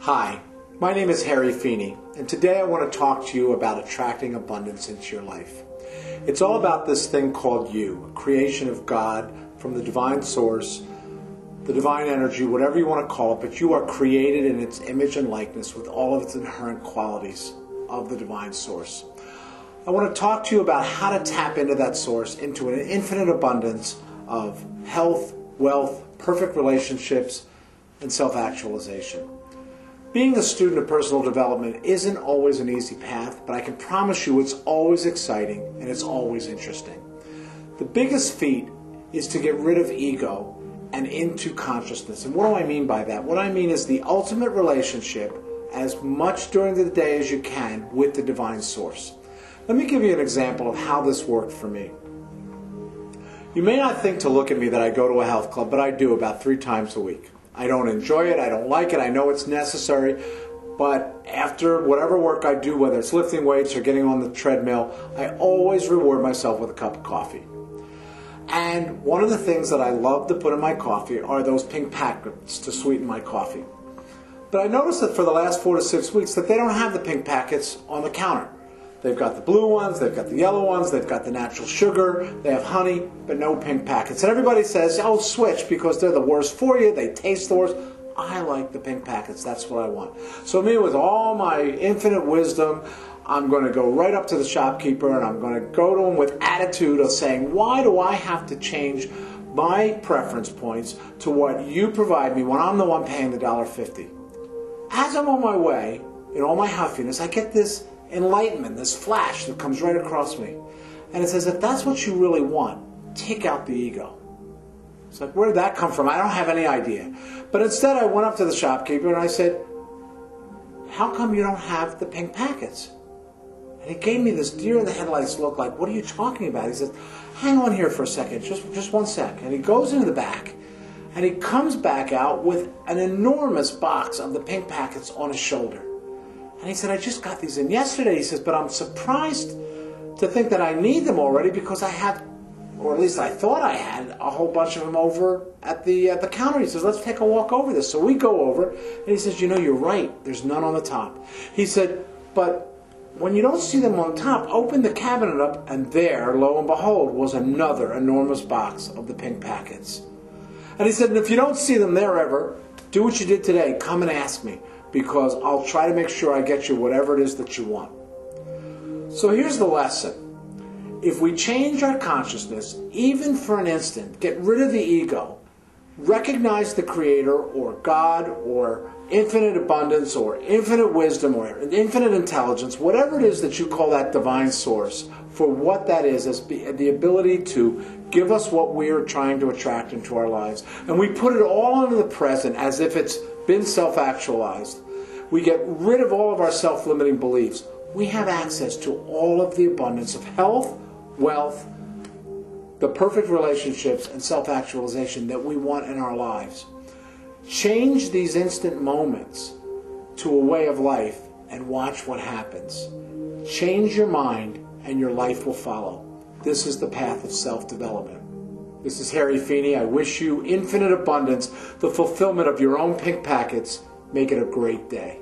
Hi, my name is FIni, and today I want to talk to you about attracting abundance into your life. It's all about this thing called you, a creation of God from the divine source, the divine energy, whatever you want to call it, but you are created in its image and likeness with all of its inherent qualities of the divine source. I want to talk to you about how to tap into that source, into an infinite abundance of health, wealth, perfect relationships, and self-actualization. Being a student of personal development isn't always an easy path, but I can promise you it's always exciting and it's always interesting. The biggest feat is to get rid of ego and into consciousness. And what do I mean by that? What I mean is the ultimate relationship, as much during the day as you can, with the divine source. Let me give you an example of how this worked for me. You may not think to look at me that I go to a health club, but I do about 3 times a week. I don't enjoy it, I don't like it, I know it's necessary, but after whatever work I do, whether it's lifting weights or getting on the treadmill, I always reward myself with a cup of coffee. And one of the things that I love to put in my coffee are those pink packets to sweeten my coffee. But I noticed that for the last 4 to 6 weeks that they don't have the pink packets on the counter. They've got the blue ones, they've got the yellow ones, they've got the natural sugar, they have honey, but no pink packets. And everybody says, oh, switch because they're the worst for you, they taste the worst. I like the pink packets, that's what I want. So me, with all my infinite wisdom, I'm going to go right up to the shopkeeper and I'm going to go to him with attitude of saying, why do I have to change my preference points to what you provide me when I'm the one paying the $1.50? As I'm on my way, in all my huffiness, I get this enlightenment, this flash that comes right across me. And it says, if that's what you really want, take out the ego. It's like, where did that come from? I don't have any idea. But instead I went up to the shopkeeper and I said, how come you don't have the pink packets? And he gave me this deer in the headlights look like, what are you talking about? He says, hang on here for a second, just 1 sec. And he goes into the back and he comes back out with an enormous box of the pink packets on his shoulder. And he said, I just got these in yesterday. He says, but I'm surprised to think that I need them already because I have, or at least I thought I had, a whole bunch of them over at the counter. He says, let's take a walk over this. So we go over, and he says, you know, you're right. There's none on the top. He said, but when you don't see them on top, open the cabinet up, and there, lo and behold, was another enormous box of the pink packets. And he said, and if you don't see them there ever, do what you did today. Come and ask me, because I'll try to make sure I get you whatever it is that you want. So here's the lesson. If we change our consciousness, even for an instant, get rid of the ego, recognize the Creator or God or infinite abundance or infinite wisdom or infinite intelligence, whatever it is that you call that divine source, for what that is, as the ability to give us what we are trying to attract into our lives. And we put it all into the present as if it's been self-actualized. We get rid of all of our self-limiting beliefs. We have access to all of the abundance of health, wealth, the perfect relationships, and self-actualization that we want in our lives. Change these instant moments to a way of life and watch what happens. Change your mind and your life will follow. This is the path of self-development. This is FIni. I wish you infinite abundance, the fulfillment of your own pink packets. Make it a great day.